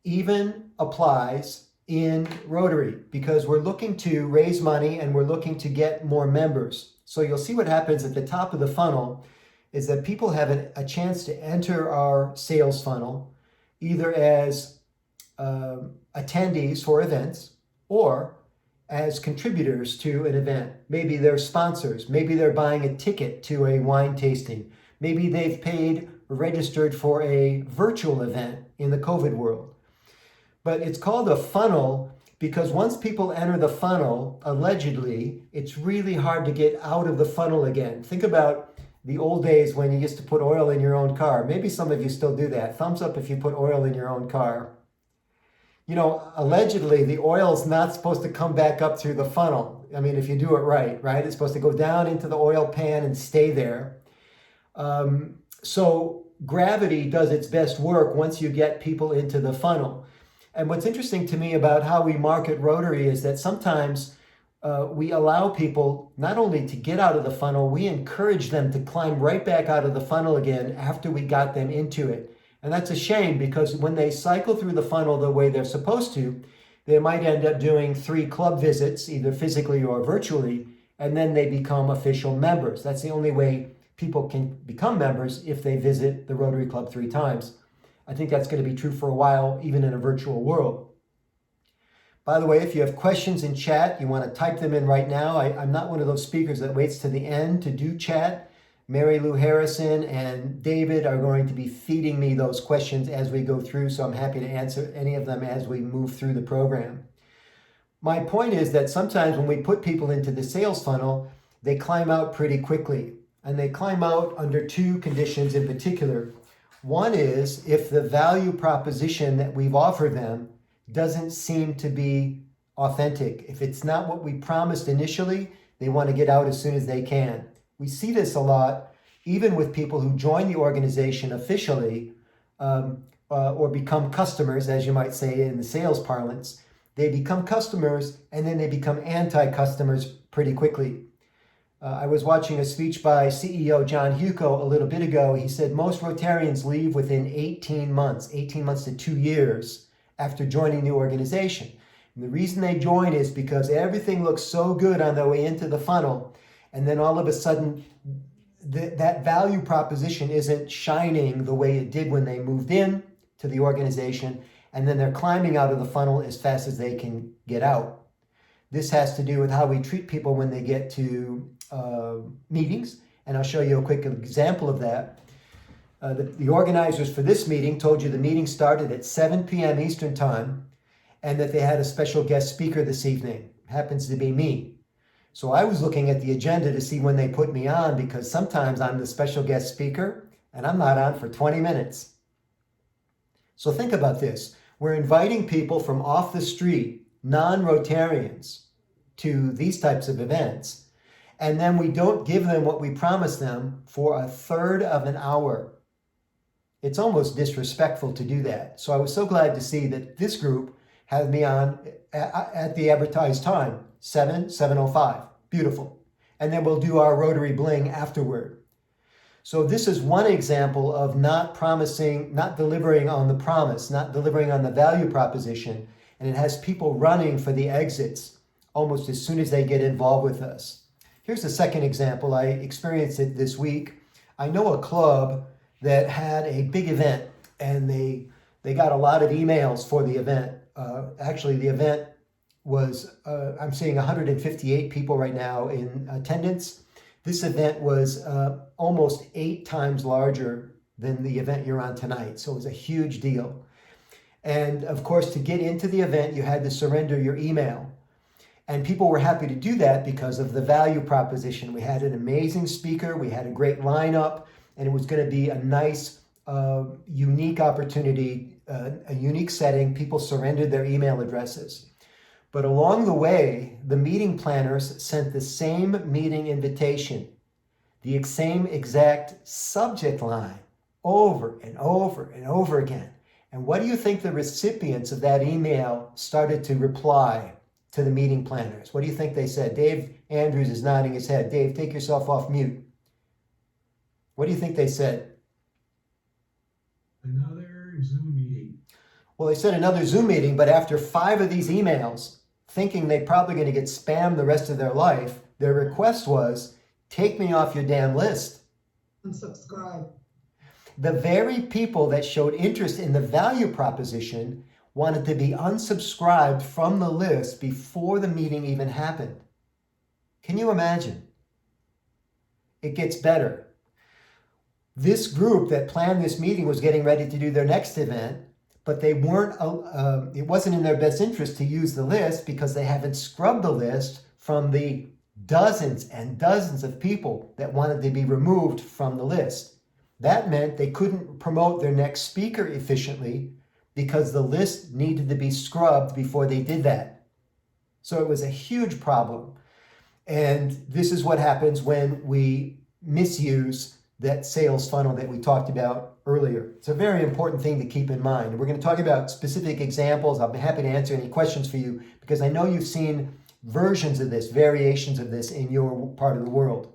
even applies in Rotary because we're looking to raise money and we're looking to get more members. So you'll see what happens at the top of the funnel is that people have a chance to enter our sales funnel either as attendees for events or as contributors to an event. Maybe they're sponsors, maybe they're buying a ticket to a wine tasting, maybe they've paid or registered for a virtual event in the COVID world. But it's called a funnel because once people enter the funnel, allegedly, it's really hard to get out of the funnel again. Think about the old days when you used to put oil in your own car. Maybe some of you still do that. Thumbs up if you put oil in your own car. You know, allegedly, the oil's not supposed to come back up through the funnel. I mean, if you do it right, right? It's supposed to go down into the oil pan and stay there. So gravity does its best work once you get people into the funnel. And what's interesting to me about how we market Rotary is that sometimes we allow people not only to get out of the funnel, we encourage them to climb right back out of the funnel again after we got them into it. And that's a shame because when they cycle through the funnel the way they're supposed to, they might end up doing 3 club visits, either physically or virtually, and then they become official members. That's the only way people can become members if they visit the Rotary Club 3 times. I think that's going to be true for a while, even in a virtual world. By the way, if you have questions in chat, you want to type them in right now. I'm not one of those speakers that waits to the end to do chat. Mary Lou Harrison and David are going to be feeding me those questions as we go through, so I'm happy to answer any of them as we move through the program. My point is that sometimes when we put people into the sales funnel, they climb out pretty quickly, and they climb out under 2 conditions in particular. One is if the value proposition that we've offered them doesn't seem to be authentic. If it's not what we promised initially, they want to get out as soon as they can. We see this a lot, even with people who join the organization officially or become customers, as you might say in the sales parlance. They become customers and then they become anti-customers pretty quickly. I was watching a speech by CEO John Hugo a little bit ago. He said most Rotarians leave within 18 months to 2 years after joining the organization. And the reason they join is because everything looks so good on their way into the funnel. And then all of a sudden, that value proposition isn't shining the way it did when they moved in to the organization. And then they're climbing out of the funnel as fast as they can get out. This has to do with how we treat people when they get to meetings. And I'll show you a quick example of that. The organizers for this meeting told you the meeting started at 7 p.m. Eastern Time and that they had a special guest speaker this evening. It happens to be me. So I was looking at the agenda to see when they put me on because sometimes I'm the special guest speaker and I'm not on for 20 minutes. So think about this. We're inviting people from off the street, non-Rotarians, to these types of events. And then we don't give them what we promised them for a third of an hour. It's almost disrespectful to do that. So I was so glad to see that this group had me on at the advertised time. 7:05. Beautiful. And then we'll do our Rotary Bling afterward. So this is one example of not delivering on the promise, not delivering on the value proposition. And it has people running for the exits almost as soon as they get involved with us. Here's the second example. I experienced it this week. I know a club that had a big event and they got a lot of emails for the event. Actually, the event was, I'm seeing 158 people right now in attendance. This event was almost 8 times larger than the event you're on tonight. So it was a huge deal. And of course, to get into the event, you had to surrender your email. And people were happy to do that because of the value proposition. We had an amazing speaker, we had a great lineup, and it was going to be a nice, unique opportunity, a unique setting. People surrendered their email addresses. But along the way, the meeting planners sent the same meeting invitation, the same exact subject line over and over and over again. And what do you think the recipients of that email started to reply to the meeting planners? What do you think they said? Dave Andrews is nodding his head. Dave, take yourself off mute. What do you think they said? Another Zoom meeting. Well, they set another Zoom meeting, but after 5 of these emails, thinking they're probably going to get spammed the rest of their life, their request was, take me off your damn list. Unsubscribe. The very people that showed interest in the value proposition wanted to be unsubscribed from the list before the meeting even happened. Can you imagine? It gets better. This group that planned this meeting was getting ready to do their next event, but they weren't. It wasn't in their best interest to use the list because they haven't scrubbed the list from the dozens and dozens of people that wanted to be removed from the list. That meant they couldn't promote their next speaker efficiently because the list needed to be scrubbed before they did that. So it was a huge problem. And this is what happens when we misuse that sales funnel that we talked about earlier. It's a very important thing to keep in mind. We're going to talk about specific examples. I'll be happy to answer any questions for you because I know you've seen versions of this, variations of this in your part of the world.